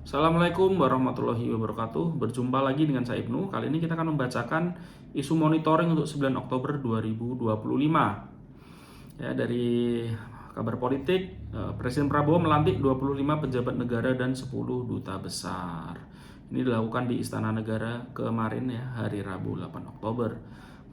Assalamualaikum warahmatullahi wabarakatuh. Berjumpa lagi dengan saya Ibnu. Kali ini kita akan membacakan isu monitoring untuk 9 Oktober 2025. Ya, dari kabar politik, Presiden Prabowo melantik 25 pejabat negara dan 10 duta besar. Ini dilakukan di Istana Negara kemarin ya, hari Rabu 8 Oktober.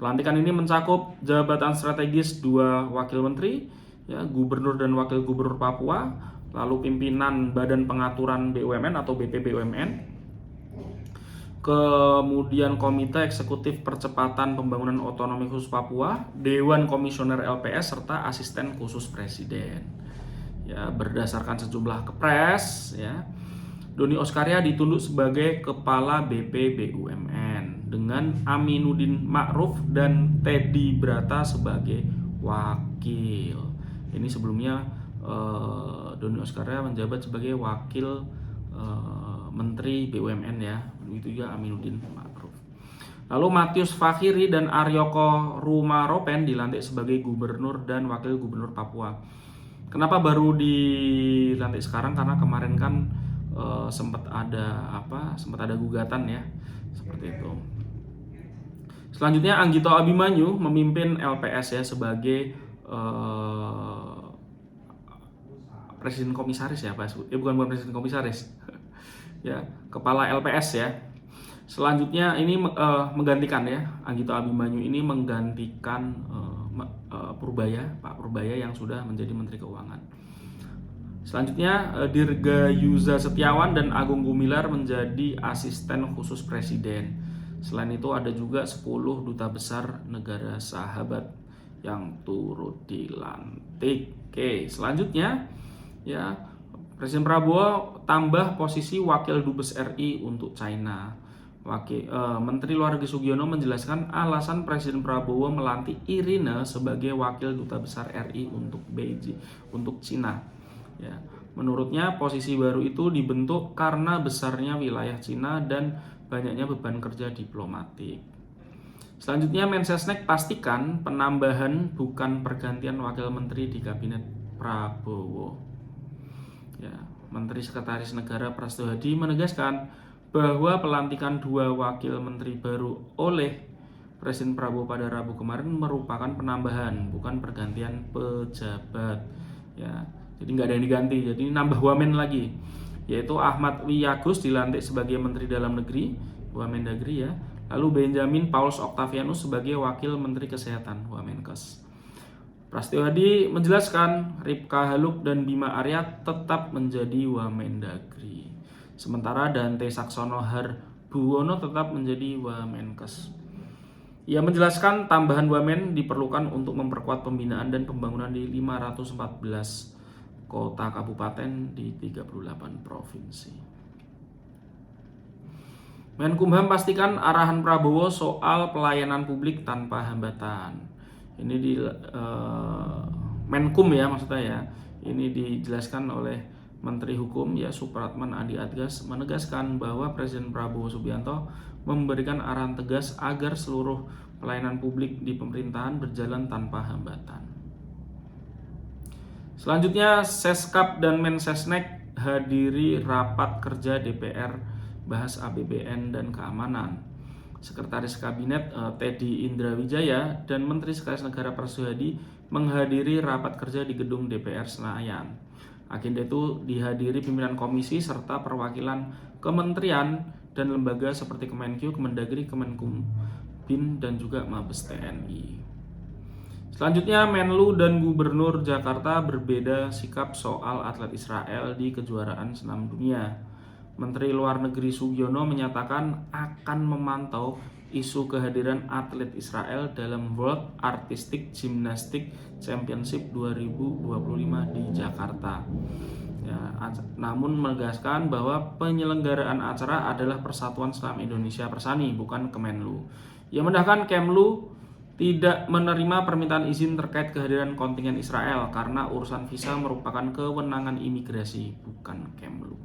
Pelantikan ini mencakup jabatan strategis 2 wakil menteri, ya, gubernur dan wakil gubernur Papua, lalu pimpinan Badan Pengaturan BUMN atau BPBUMN, kemudian Komite Eksekutif Percepatan Pembangunan Otonomi Khusus Papua, Dewan Komisioner LPS, serta Asisten Khusus Presiden. Ya, berdasarkan sejumlah kepres, ya, Doni Oskarya ditunjuk sebagai Kepala BPBUMN dengan Aminuddin Ma'ruf dan Teddy Brata sebagai wakil. Ini sebelumnya Doni Oskarya menjabat sebagai wakil Menteri BUMN ya, begitu juga Aminuddin Ma'ruf. Lalu Matius Fakhiri dan Aryoko Rumaropen dilantik sebagai gubernur dan wakil gubernur Papua. Kenapa baru dilantik sekarang? Karena kemarin kan sempat ada gugatan ya, seperti itu. Selanjutnya Anggito Abimanyu memimpin LPS ya sebagai presiden komisaris ya, Pak. Bukan presiden komisaris. Ya, kepala LPS ya. Selanjutnya ini menggantikan ya, Anggito Abimanyu ini menggantikan Pak Purbaya yang sudah menjadi Menteri Keuangan. Selanjutnya Dirga Yuza Setiawan dan Agung Gumilar menjadi asisten khusus presiden. Selain itu ada juga 10 duta besar negara sahabat yang turut dilantik. Oke, selanjutnya ya, Presiden Prabowo tambah posisi Wakil Dubes RI untuk China. Menteri Luar Negeri Sugiono menjelaskan alasan Presiden Prabowo melantik Irina sebagai Wakil Duta Besar RI untuk Beijing, untuk Cina. Ya, menurutnya posisi baru itu dibentuk karena besarnya wilayah Cina dan banyaknya beban kerja diplomatik. Selanjutnya Mensesnek pastikan penambahan bukan pergantian wakil menteri di kabinet Prabowo. Ya, Menteri Sekretaris Negara Prasetyo Hadi menegaskan bahwa pelantikan 2 wakil menteri baru oleh Presiden Prabowo pada Rabu kemarin merupakan penambahan, bukan pergantian pejabat. Ya, jadi nggak ada yang diganti, jadi nambah wamen lagi, yaitu Ahmad Wiyagus dilantik sebagai Menteri Dalam Negeri, Wamendagri ya. Lalu Benjamin Paulus Octavianus sebagai Wakil Menteri Kesehatan, Wamenkes. Prasetyo Hadi menjelaskan Ripka Haluk dan Bima Arya tetap menjadi Wamendagri. Sementara Dante Saksono Harbuwono tetap menjadi Wamenkes. Ia menjelaskan tambahan wamen diperlukan untuk memperkuat pembinaan dan pembangunan di 514 kota kabupaten di 38 provinsi. Menkumham pastikan arahan Prabowo soal pelayanan publik tanpa hambatan. Ini di Menkum ya maksudnya ya. Ini dijelaskan oleh Menteri Hukum ya Supratman Andi Adgas menegaskan bahwa Presiden Prabowo Subianto memberikan arahan tegas agar seluruh pelayanan publik di pemerintahan berjalan tanpa hambatan. Selanjutnya Seskap dan Mensesnek hadiri rapat kerja DPR bahas APBN dan keamanan. Sekretaris Kabinet Teddy Indrawijaya dan Menteri Sekretaris Negara Prasetyo Hadi menghadiri rapat kerja di gedung DPR Senayan. Agenda itu dihadiri pimpinan komisi serta perwakilan kementerian dan lembaga seperti Kemenkyu, Kemendagri, Kemenkumbin, dan juga Mabes TNI. Selanjutnya Menlu dan Gubernur Jakarta berbeda sikap soal atlet Israel di kejuaraan senam dunia. Menteri Luar Negeri Sugiono menyatakan akan memantau isu kehadiran atlet Israel dalam World Artistic Gymnastics Championship 2025 di Jakarta. Ya, namun menegaskan bahwa penyelenggaraan acara adalah Persatuan Senam Indonesia Persani, bukan Kemenlu. Ia mendahkan Kemlu tidak menerima permintaan izin terkait kehadiran kontingen Israel karena urusan visa merupakan kewenangan imigrasi, bukan Kemlu.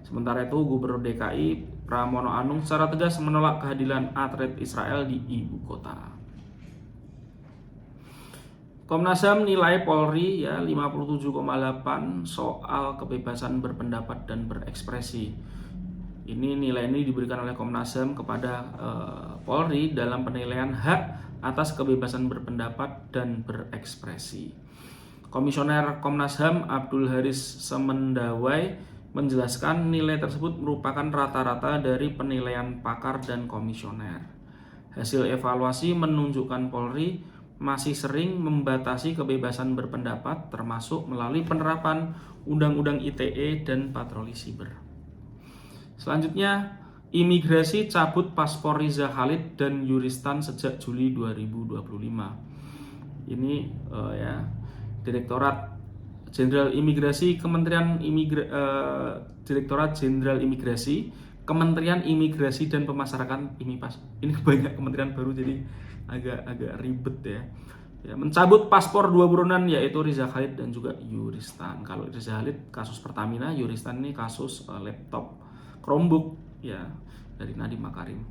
Sementara itu, Gubernur DKI Pramono Anung secara tegas menolak kehadiran atlet Israel di ibu kota. Komnas HAM nilai Polri ya 57,8 soal kebebasan berpendapat dan berekspresi. Nilai ini diberikan oleh Komnas HAM kepada Polri dalam penilaian hak atas kebebasan berpendapat dan berekspresi. Komisioner Komnas HAM Abdul Haris Semendawai menjelaskan nilai tersebut merupakan rata-rata dari penilaian pakar dan komisioner. Hasil evaluasi menunjukkan Polri masih sering membatasi kebebasan berpendapat termasuk melalui penerapan Undang-Undang ITE dan patroli siber. Selanjutnya, imigrasi cabut paspor Riza Khalid dan Yuristan sejak Juli 2025. Ini Direktorat Jenderal Imigrasi Direktorat Jenderal Imigrasi Kementerian Imigrasi dan Pemasyarakatan IMIPAS. Ini banyak kementerian baru jadi agak ribet ya. Mencabut paspor dua buronan yaitu Riza Khalid dan juga Yuristan. Kalau Riza Khalid kasus Pertamina, Yuristan ini kasus laptop Chromebook ya dari Nadiem Makarim.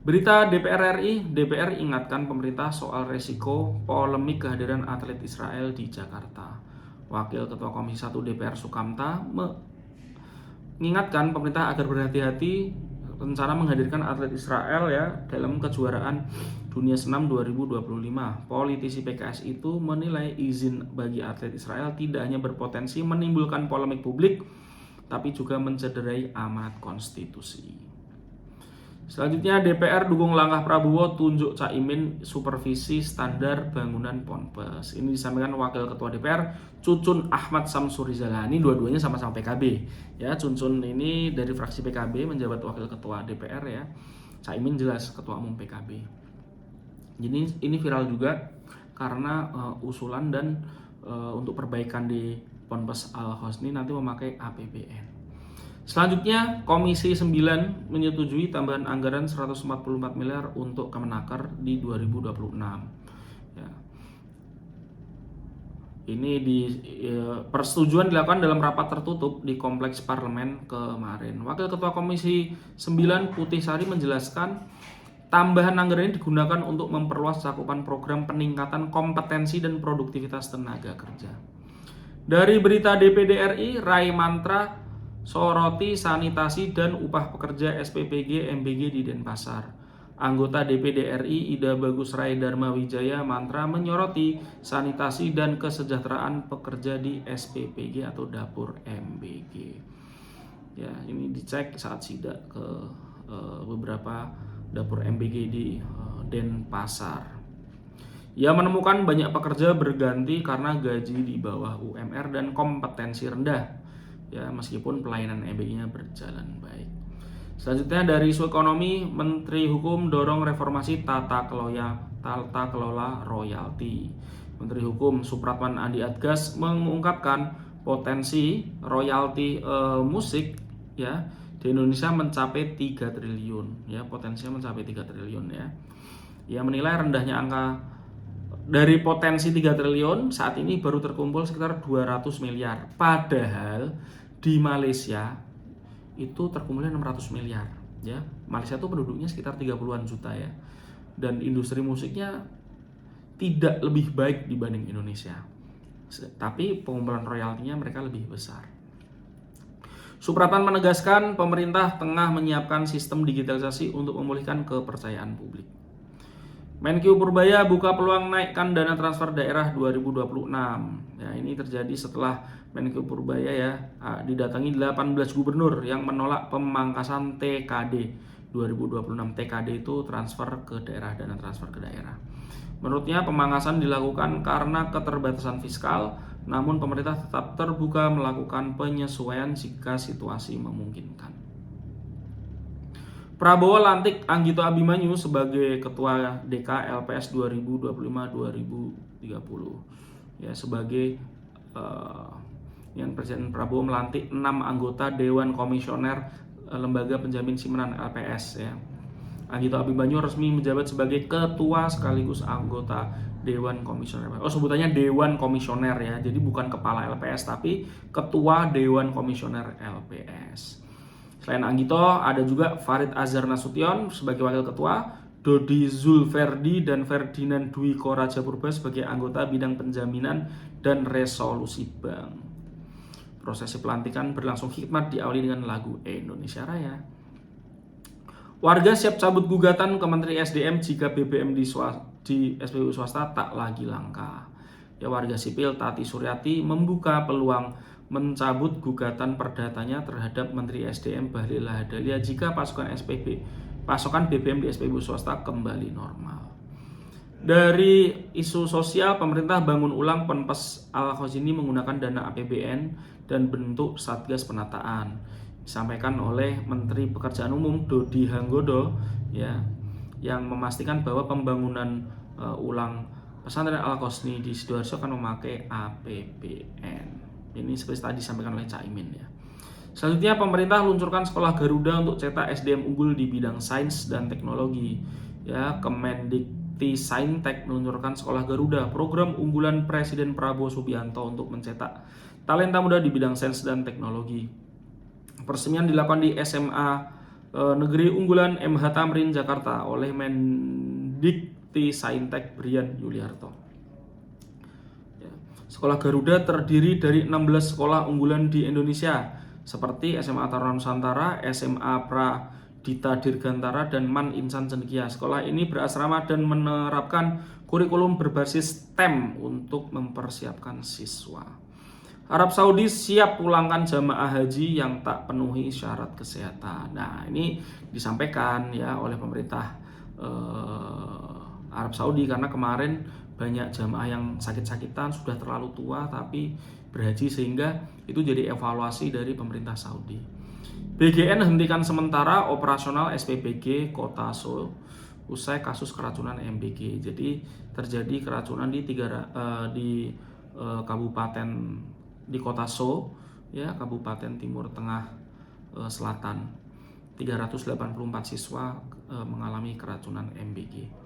Berita DPR RI, DPR ingatkan pemerintah soal resiko polemik kehadiran atlet Israel di Jakarta. Wakil Ketua Komisi 1 DPR Sukamta mengingatkan pemerintah agar berhati-hati rencana menghadirkan atlet Israel ya dalam kejuaraan Dunia Senam 2025. Politisi PKS itu menilai izin bagi atlet Israel tidak hanya berpotensi menimbulkan polemik publik, tapi juga mencederai amanat konstitusi. Selanjutnya, DPR dukung langkah Prabowo tunjuk Caimin supervisi standar bangunan Ponpes. Ini disampaikan Wakil Ketua DPR Cucun Ahmad Samsurizala. Ini dua-duanya sama-sama PKB. Ya, Cucun ini dari fraksi PKB menjabat Wakil Ketua DPR ya. Caimin jelas Ketua Umum PKB. Jadi ini viral juga karena usulan dan untuk perbaikan di Ponpes Al Hosni nanti memakai APBN. Selanjutnya, Komisi 9 menyetujui tambahan anggaran 144 miliar untuk Kemenaker di 2026. Ya. Ini persetujuan dilakukan dalam rapat tertutup di Kompleks Parlemen kemarin. Wakil Ketua Komisi 9 Putih Sari menjelaskan tambahan anggaran ini digunakan untuk memperluas cakupan program peningkatan kompetensi dan produktivitas tenaga kerja. Dari berita DPD RI, Rai Mantra soroti sanitasi dan upah pekerja SPPG MBG di Denpasar. Anggota DPD RI Ida Bagus Rai Dharma Wijaya Mantra menyoroti sanitasi dan kesejahteraan pekerja di SPPG atau dapur MBG. Ya, ini dicek saat sidak ke beberapa dapur MBG di Denpasar. Ia menemukan banyak pekerja berganti karena gaji di bawah UMR dan kompetensi rendah. Ya, meskipun pelayanan MBG-nya berjalan baik. Selanjutnya dari isu ekonomi, Menteri Hukum dorong reformasi tata kelola royalti. Menteri Hukum Supratman Andi Adgas mengungkapkan potensi royalti musik ya di Indonesia mencapai 3 triliun ya, potensinya mencapai 3 triliun ya. Ia menilai rendahnya angka dari potensi 3 triliun saat ini baru terkumpul sekitar 200 miliar. Padahal di Malaysia itu terkumpulnya 600 miliar ya. Malaysia itu penduduknya sekitar 30-an juta ya. Dan industri musiknya tidak lebih baik dibanding Indonesia. Tapi pengumpulan royaltinya mereka lebih besar. Supratman menegaskan pemerintah tengah menyiapkan sistem digitalisasi untuk memulihkan kepercayaan publik. Menkyu Purbaya buka peluang naikkan dana transfer daerah 2026. Ya, ini terjadi setelah Menkyu Purbaya ya didatangi 18 gubernur yang menolak pemangkasan TKD 2026. TKD itu transfer ke daerah, dana transfer ke daerah. Menurutnya pemangkasan dilakukan karena keterbatasan fiskal, namun pemerintah tetap terbuka melakukan penyesuaian jika situasi memungkinkan. Prabowo lantik Anggito Abimanyu sebagai Ketua DK LPS 2025-2030. Ya, sebagai yang Presiden Prabowo melantik 6 anggota Dewan Komisioner Lembaga Penjamin Simpanan LPS ya. Anggito Abimanyu resmi menjabat sebagai Ketua sekaligus anggota Dewan Komisioner. Oh, sebutannya Dewan Komisioner ya. Jadi bukan Kepala LPS tapi Ketua Dewan Komisioner LPS. Selain Anggito, ada juga Farid Azhar Nasution sebagai Wakil Ketua, Dodi Zulverdi dan Ferdinand Dwi Korajapurba sebagai anggota bidang penjaminan dan resolusi bank. Prosesi pelantikan berlangsung hikmat diawali dengan lagu Indonesia Raya. Warga siap cabut gugatan ke Menteri SDM jika BBM di SPBU swasta tak lagi langka. Ya, warga sipil Tati Suryati membuka peluang mencabut gugatan perdatanya terhadap Menteri SDM Bahlil Lahadalia jika pasokan BBM di SPBU swasta kembali normal. Dari isu sosial, pemerintah bangun ulang Ponpes Al-Khazini menggunakan dana APBN dan bentuk Satgas Penataan. Disampaikan oleh Menteri Pekerjaan Umum Dodi Hanggodo ya, yang memastikan bahwa pembangunan ulang pesantren Al-Khazini di Sidoarjo akan memakai APBN. Ini seperti tadi disampaikan oleh Caimin ya. Selanjutnya, pemerintah luncurkan Sekolah Garuda untuk cetak SDM unggul di bidang sains dan teknologi. Ya, Kemendikti-Saintek meluncurkan Sekolah Garuda, program unggulan Presiden Prabowo Subianto untuk mencetak talenta muda di bidang sains dan teknologi. Peresmian dilakukan di SMA Negeri Unggulan MH Tamrin Jakarta oleh Mendikti-Saintek Brian Yuliarto. Sekolah Garuda terdiri dari 16 sekolah unggulan di Indonesia seperti SMA Taruna Nusantara, SMA Pradita Dirgantara, dan MAN Insan Cendekia. Sekolah ini berasrama dan menerapkan kurikulum berbasis STEM untuk mempersiapkan siswa. Arab Saudi siap pulangkan jamaah haji yang tak penuhi syarat kesehatan. Nah, ini disampaikan ya oleh pemerintah Arab Saudi karena kemarin banyak jamaah yang sakit-sakitan, sudah terlalu tua tapi berhaji, sehingga itu jadi evaluasi dari pemerintah Saudi. BGN hentikan sementara operasional SPBG Kota Solo usai kasus keracunan MBG. Jadi terjadi keracunan di kabupaten di Kota Solo ya, Kabupaten Timur Tengah Selatan. 384 siswa mengalami keracunan MBG.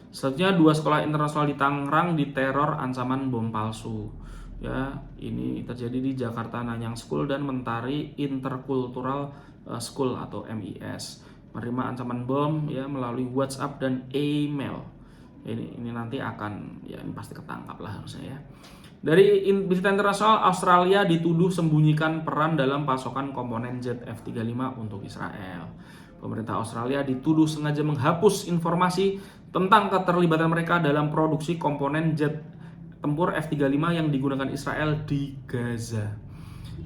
Selanjutnya, 2 sekolah internasional di Tangerang diteror ancaman bom palsu. Ya, ini terjadi di Jakarta Nanyang School dan Mentari Intercultural School atau MIS. Menerima ancaman bom ya melalui WhatsApp dan email. Ini nanti akan ya ini pasti ketangkap lah harusnya ya. Dari berita internasional, Australia dituduh sembunyikan peran dalam pasokan komponen jet F-35 untuk Israel. Pemerintah Australia dituduh sengaja menghapus informasi tentang keterlibatan mereka dalam produksi komponen jet tempur F-35 yang digunakan Israel di Gaza.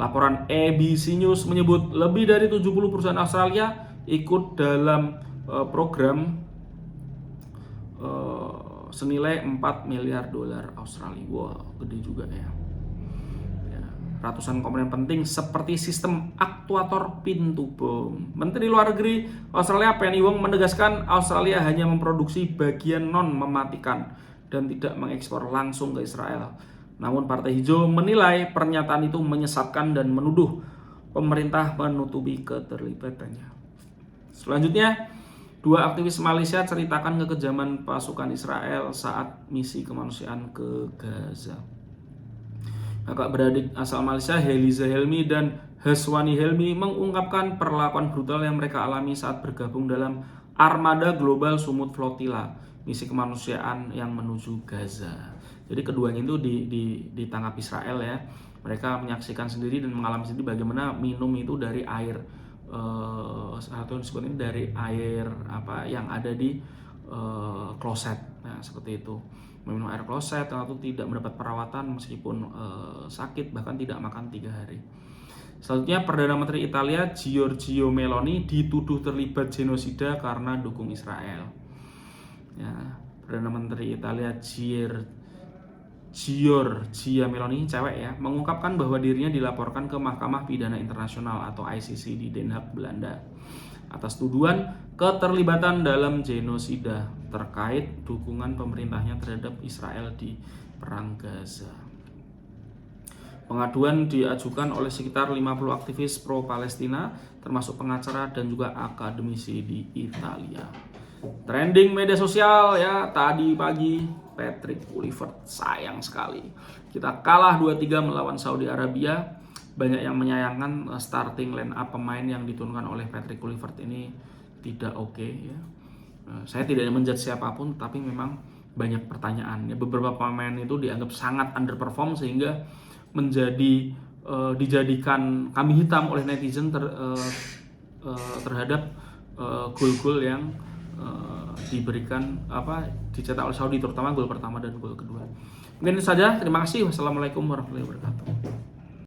Laporan ABC News menyebut lebih dari 70 perusahaan Australia ikut dalam program senilai 4 miliar dolar Australia. Wow, gede juga ya. Ratusan komponen penting seperti sistem aktuator pintu bom. Menteri Luar Negeri Australia Penny Wong menegaskan Australia hanya memproduksi bagian non-mematikan dan tidak mengekspor langsung ke Israel. Namun Partai Hijau menilai pernyataan itu menyesatkan dan menuduh pemerintah menutupi keterlibatannya. Selanjutnya, 2 aktivis Malaysia ceritakan kekejaman pasukan Israel saat misi kemanusiaan ke Gaza. Kakak beradik asal Malaysia Heliza Helmi dan Haswani Helmi mengungkapkan perlakuan brutal yang mereka alami saat bergabung dalam Armada Global Sumut Flotilla, misi kemanusiaan yang menuju Gaza. Jadi keduanya itu ditangkap Israel ya. Mereka menyaksikan sendiri dan mengalami sendiri bagaimana minum itu dari air satu disebut ini dari air apa yang ada di kloset. Nah, seperti itu. Meminum air kloset atau tidak mendapat perawatan meskipun sakit, bahkan tidak makan 3 hari. Selanjutnya, Perdana Menteri Italia Giorgia Meloni dituduh terlibat genosida karena dukung Israel. Ya, Perdana Menteri Italia Giorgia Meloni, cewek ya, mengungkapkan bahwa dirinya dilaporkan ke Mahkamah Pidana Internasional atau ICC di Den Haag, Belanda atas tuduhan keterlibatan dalam genosida terkait dukungan pemerintahnya terhadap Israel di Perang Gaza. Pengaduan diajukan oleh sekitar 50 aktivis pro-Palestina, termasuk pengacara dan juga akademisi di Italia. Trending media sosial ya, tadi pagi Patrick Kluivert, sayang sekali kita kalah 2-3 melawan Saudi Arabia. Banyak yang menyayangkan starting line up pemain yang diturunkan oleh Patrick Kluivert ini tidak oke ya. Saya tidak menjudge siapapun, tapi memang banyak pertanyaan. Ya, beberapa pemain itu dianggap sangat underperform sehingga dijadikan kambing hitam oleh netizen terhadap gol-gol yang dicetak oleh Saudi, terutama gol pertama dan gol kedua. Mungkin itu saja. Terima kasih. Wassalamualaikum warahmatullahi wabarakatuh.